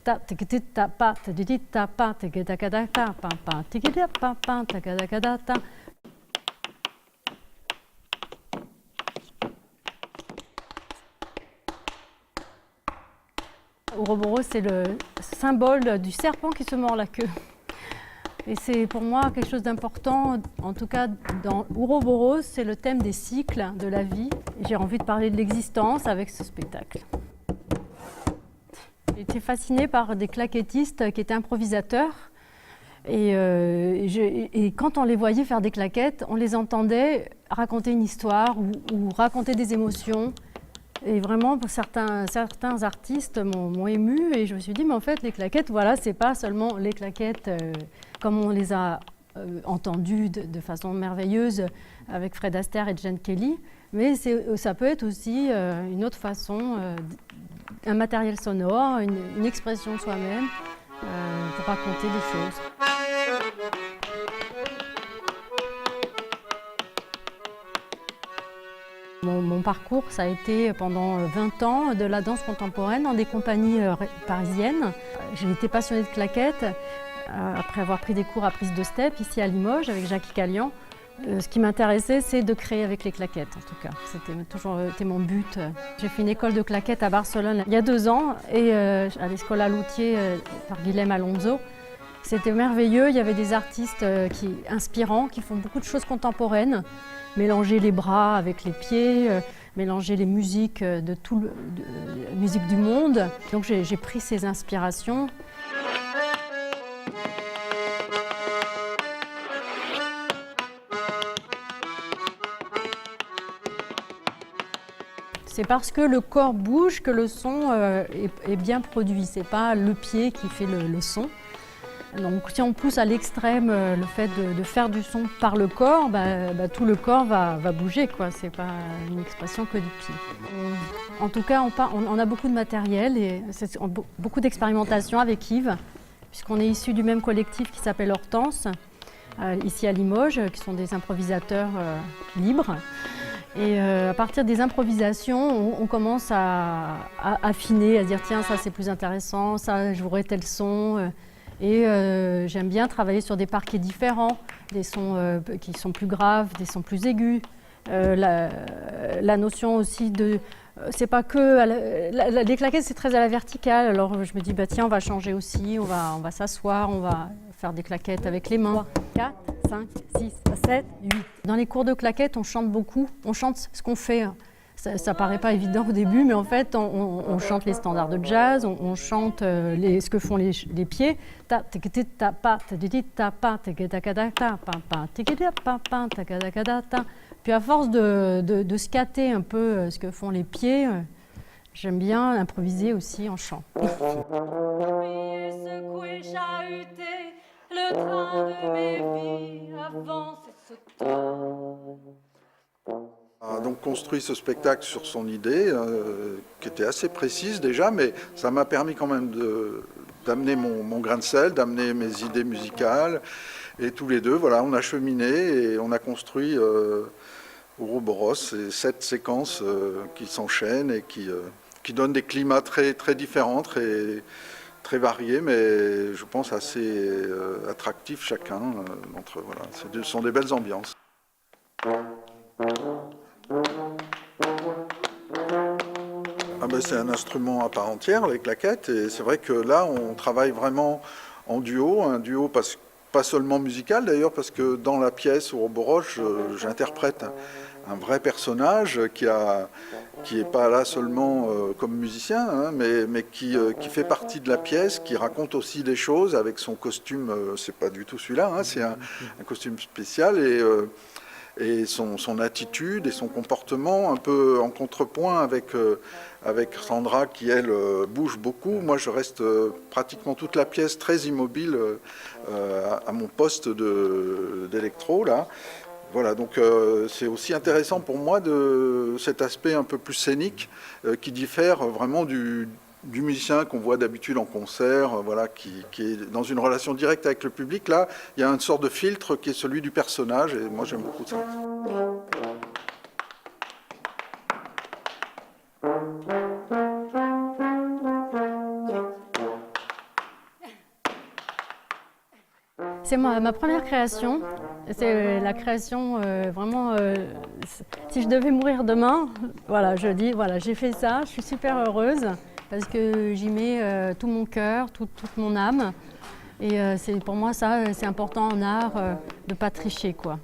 ta tigiti ta pa tigiti ta pa tigita kada ta pa pa tigiti pa pa tigada kada ta. Ouroboros, c'est le symbole du serpent qui se mord la queue. Et c'est pour moi quelque chose d'important, en tout cas dans Ouroboros, c'est le thème des cycles de la vie. Et j'ai envie de parler de l'existence avec ce spectacle. J'ai été fascinée par des claquettistes qui étaient improvisateurs. Et quand on les voyait faire des claquettes, on les entendait raconter une histoire ou raconter des émotions. Et vraiment, certains artistes m'ont émue et je me suis dit, mais en fait, les claquettes, voilà, c'est pas seulement les claquettes comme on les a entendues de façon merveilleuse avec Fred Astaire et Gene Kelly, mais ça peut être aussi une autre façon, un matériel sonore, une expression de soi-même pour raconter des choses. Mon parcours, ça a été pendant 20 ans de la danse contemporaine dans des compagnies parisiennes. J'ai été passionnée de claquettes après avoir pris des cours à prise de step ici à Limoges avec Jackie Calian. Ce qui m'intéressait, c'est de créer avec les claquettes, en tout cas. C'était toujours mon but. J'ai fait une école de claquettes à Barcelone il y a 2 ans et à l'Escola Loutier par Guilhem Alonso. C'était merveilleux, il y avait des artistes inspirants qui font beaucoup de choses contemporaines, mélanger les bras avec les pieds, mélanger les musiques de musique du monde. Donc j'ai pris ces inspirations. C'est parce que le corps bouge que le son est bien produit. Ce n'est pas le pied qui fait le son. Donc si on pousse à l'extrême le fait de faire du son par le corps, tout le corps va bouger. Ce n'est pas une expression que du pied. En tout cas, on a beaucoup de matériel et beaucoup d'expérimentation avec Yves, puisqu'on est issus du même collectif qui s'appelle Hortense, ici à Limoges, qui sont des improvisateurs libres. Et à partir des improvisations, on commence à affiner, à se dire tiens, ça c'est plus intéressant, ça je jouerai tel son. Et j'aime bien travailler sur des parquets différents, des sons qui sont plus graves, des sons plus aigus. La notion aussi de... c'est pas que... les claquettes, c'est très à la verticale. Alors je me dis, tiens, on va changer aussi, on va s'asseoir, on va faire des claquettes avec les mains. 4, 5, 6, 7, 8. Dans les cours de claquettes, on chante beaucoup. On chante ce qu'on fait. Ça paraît pas évident au début, mais en fait, on chante les standards de jazz, on chante ce que font les pieds. Puis à force de scatter un peu ce que font les pieds, j'aime bien improviser aussi en chant. Le train de mes vies avance et se a donc construit ce spectacle sur son idée, qui était assez précise déjà, mais ça m'a permis quand même d'amener mon grain de sel, d'amener mes idées musicales. Et tous les deux, voilà, on a cheminé et on a construit Ouroboros, ces 7 séquences qui s'enchaînent et qui donnent des climats très, très différents, très variés, mais je pense assez attractifs chacun d'entre eux. Voilà. Ce sont des belles ambiances. C'est un instrument à part entière, les claquettes, et c'est vrai que là, on travaille vraiment en duo, un duo pas seulement musical d'ailleurs, parce que dans la pièce Ouroboros, j'interprète un vrai personnage qui est pas là seulement comme musicien, hein, mais qui fait partie de la pièce, qui raconte aussi des choses avec son costume, c'est pas du tout celui-là, hein, c'est un costume spécial, et son attitude et son comportement un peu en contrepoint avec Sandra qui, elle, bouge beaucoup. Moi, je reste pratiquement toute la pièce très immobile à mon poste d'électro, là. Voilà, donc c'est aussi intéressant pour moi de cet aspect un peu plus scénique qui diffère vraiment du musicien qu'on voit d'habitude en concert, voilà, qui est dans une relation directe avec le public. Là, il y a une sorte de filtre qui est celui du personnage, et moi j'aime beaucoup ça. C'est ma première création. C'est la création vraiment. Si je devais mourir demain, voilà, je dis voilà, j'ai fait ça. Je suis super heureuse parce que j'y mets tout mon cœur, toute mon âme. Et pour moi ça, c'est important en art de pas tricher quoi.